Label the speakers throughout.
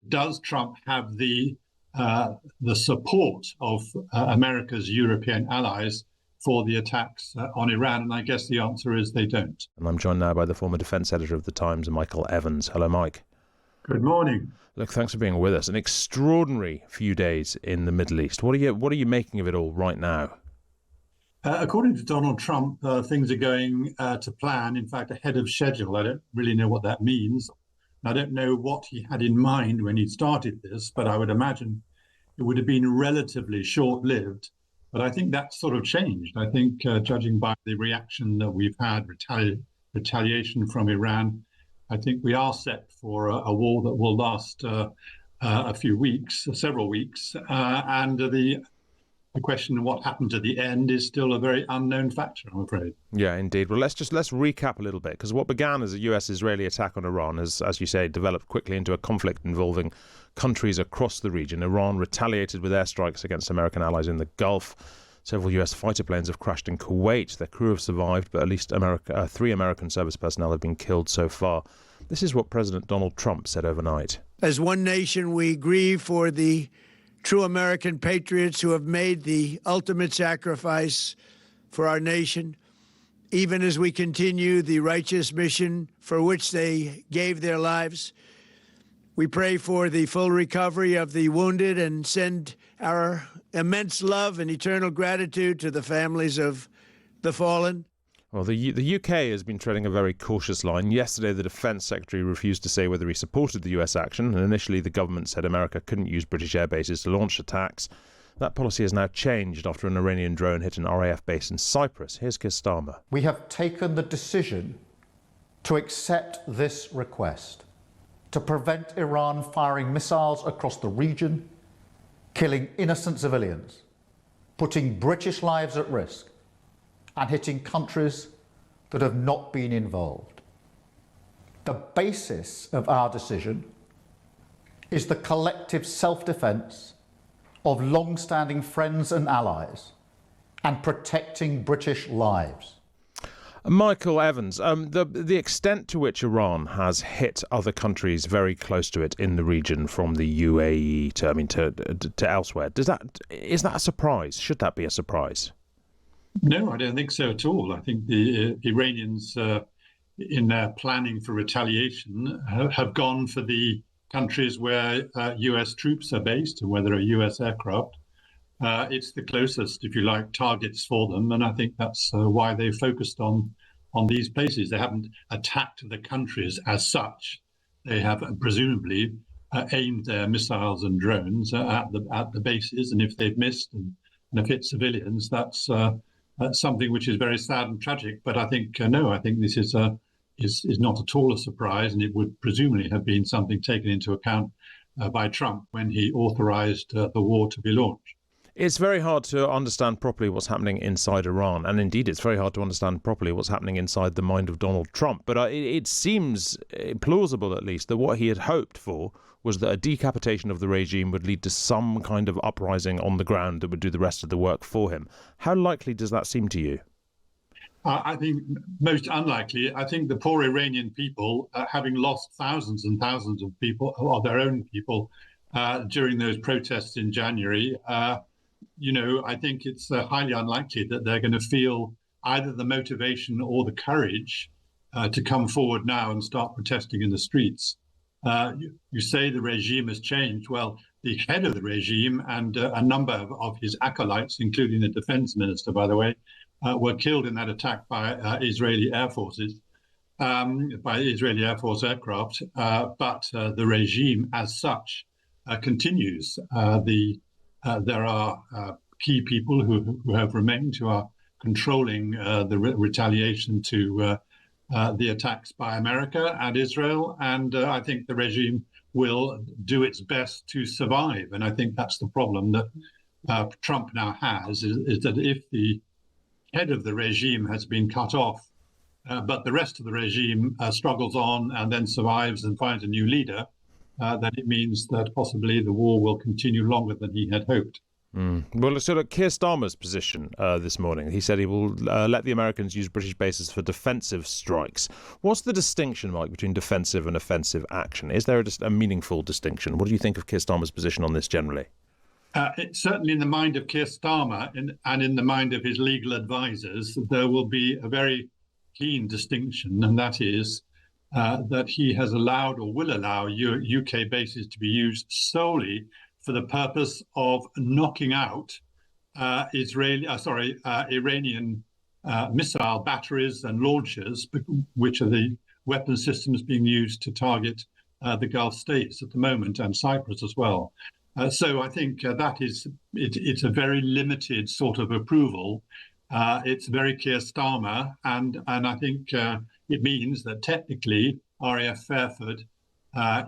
Speaker 1: does Trump have the support of America's European allies for the attacks on Iran? And I guess the answer is they don't.
Speaker 2: And I'm joined now by the former defence editor of The Times, Michael Evans. Hello, Mike.
Speaker 1: Good morning.
Speaker 2: Look, thanks for being with us. An extraordinary few days in the Middle East. What are you making of it all right now?
Speaker 1: According to Donald Trump, things are going to plan, in fact, ahead of schedule. I don't really know what that means. I don't know what he had in mind when he started this, but I would imagine it would have been relatively short-lived. But I think that's sort of changed. I think, judging by the reaction that we've had, retaliation from Iran, I think we are set for a war that will last a few weeks, several weeks, and the question of what happened at the end is still a very unknown factor, I'm afraid.
Speaker 2: Yeah, indeed. Well, let's recap a little bit, because what began as a US-Israeli attack on Iran has, as you say, developed quickly into a conflict involving countries across the region. Iran retaliated with airstrikes against American allies in the Gulf. Several US fighter planes have crashed in Kuwait. Their crew have survived, but at least 3 American service personnel have been killed so far. This is what President Donald Trump said overnight.
Speaker 3: As one nation, we grieve for the true American patriots who have made the ultimate sacrifice for our nation, even as we continue the righteous mission for which they gave their lives. We pray for the full recovery of the wounded and send our immense love and eternal gratitude to the families of the fallen.
Speaker 2: Well, the UK has been treading a very cautious line. Yesterday, the Defence Secretary refused to say whether he supported the US action, and initially the government said America couldn't use British air bases to launch attacks. That policy has now changed after an Iranian drone hit an RAF base in Cyprus. Here's Keir Starmer.
Speaker 4: We have taken the decision to accept this request to prevent Iran firing missiles across the region, killing innocent civilians, putting British lives at risk, and hitting countries that have not been involved. The basis of our decision is the collective self-defence of long-standing friends and allies and protecting British lives.
Speaker 2: Michael Evans, the extent to which Iran has hit other countries very close to it in the region, from the UAE to elsewhere, is that a surprise? Should that be a surprise?
Speaker 1: No, I don't think so at all. I think the Iranians, in their planning for retaliation, have gone for the countries where US troops are based and where there are US aircraft. It's the closest, if you like, targets for them. And I think that's why they focused on these places. They haven't attacked the countries as such. They have presumably aimed their missiles and drones at the bases. And if they've missed and have hit civilians, that's something which is very sad and tragic. But I think, I think this is not at all a surprise, and it would presumably have been something taken into account by Trump when he authorized the war to be launched.
Speaker 2: It's very hard to understand properly what's happening inside Iran, and indeed it's very hard to understand properly what's happening inside the mind of Donald Trump. But it seems plausible, at least, that what he had hoped for was that a decapitation of the regime would lead to some kind of uprising on the ground that would do the rest of the work for him. How likely does that seem to you?
Speaker 1: I think most unlikely. I think the poor Iranian people, having lost thousands and thousands of people, of their own people, during those protests in January, I think it's highly unlikely that they're going to feel either the motivation or the courage to come forward now and start protesting in the streets. You say the regime has changed. Well, the head of the regime and a number of his acolytes, including the defense minister, by the way, were killed in that attack by Israeli air forces, by Israeli Air Force aircraft. But the regime as such continues. There are key people who have remained, who are controlling the retaliation to the attacks by America and Israel. And I think the regime will do its best to survive. And I think that's the problem that Trump now has, is that if the head of the regime has been cut off, but the rest of the regime struggles on and then survives and finds a new leader, then it means that possibly the war will continue longer than he had hoped.
Speaker 2: Well, so look, Keir Starmer's position this morning, he said he will let the Americans use British bases for defensive strikes. What's the distinction, Mike, between defensive and offensive action? Is there a meaningful distinction? What do you think of Keir Starmer's position on this generally?
Speaker 1: It's certainly in the mind of Keir Starmer and in the mind of his legal advisors, there will be a very keen distinction, and that is that he has allowed or will allow UK bases to be used solely for the purpose of knocking out Iranian missile batteries and launchers, which are the weapon systems being used to target the Gulf states at the moment, and Cyprus as well. So I think it's a very limited sort of approval. It's very Keir Starmer, and I think it means that technically RAF Fairford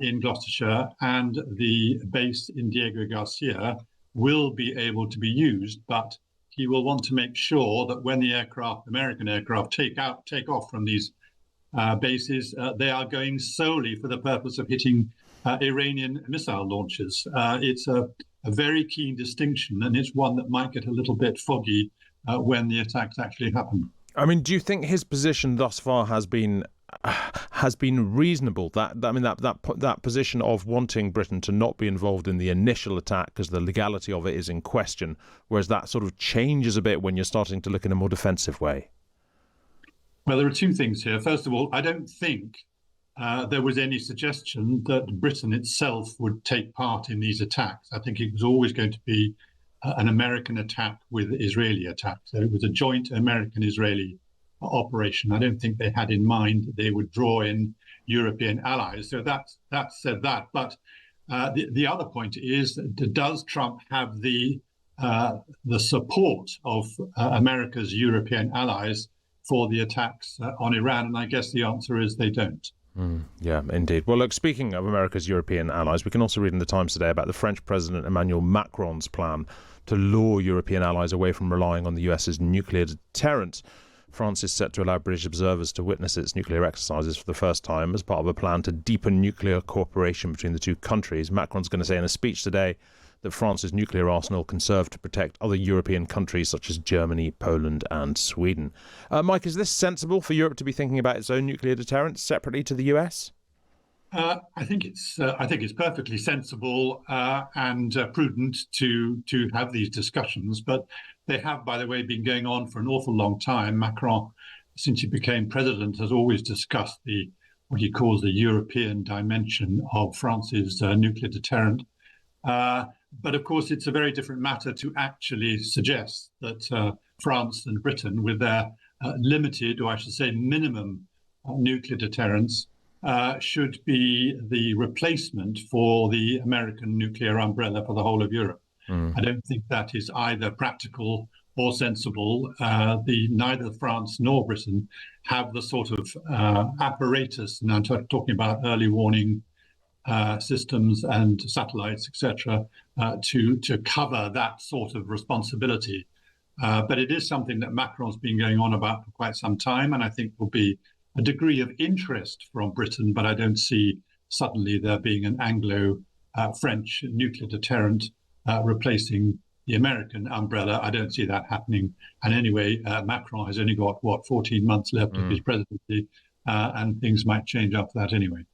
Speaker 1: in Gloucestershire and the base in Diego Garcia will be able to be used, but he will want to make sure that when the American aircraft take off from these bases, they are going solely for the purpose of hitting Iranian missile launches. It's a very keen distinction, and it's one that might get a little bit foggy when the attacks actually happen.
Speaker 2: I mean, do you think his position thus far has been reasonable? That position of wanting Britain to not be involved in the initial attack because the legality of it is in question, whereas that sort of changes a bit when you're starting to look in a more defensive way.
Speaker 1: Well, there are two things here. First of all, I don't think there was any suggestion that Britain itself would take part in these attacks. I think it was always going to be an American attack with Israeli attack. So it was a joint American-Israeli operation. I don't think they had in mind that they would draw in European allies. So that said that. But the other point is, does Trump have the support of America's European allies for the attacks on Iran? And I guess the answer is they don't.
Speaker 2: Yeah, indeed. Well, look, speaking of America's European allies, we can also read in the Times today about the French President Emmanuel Macron's plan to lure European allies away from relying on the US's nuclear deterrent. France is set to allow British observers to witness its nuclear exercises for the first time as part of a plan to deepen nuclear cooperation between the two countries. Macron's going to say in a speech today that France's nuclear arsenal can serve to protect other European countries such as Germany, Poland and Sweden. Mike, is this sensible for Europe to be thinking about its own nuclear deterrent separately to the US?
Speaker 1: I think it's perfectly sensible and prudent to have these discussions, but they have, by the way, been going on for an awful long time. Macron, since he became president, has always discussed what he calls the European dimension of France's nuclear deterrent. But of course, it's a very different matter to actually suggest that France and Britain, with their limited, or I should say minimum nuclear deterrence, should be the replacement for the American nuclear umbrella for the whole of Europe. I don't think that is either practical or sensible. Neither France nor Britain have the sort of apparatus, and I'm talking about early warning systems and satellites, etc., to cover that sort of responsibility. But it is something that Macron's been going on about for quite some time, and I think will be a degree of interest from Britain, but I don't see suddenly there being an Anglo-French nuclear deterrent replacing the American umbrella. I don't see that happening. And anyway, Macron has only got, 14 months left of his presidency, and things might change after that anyway.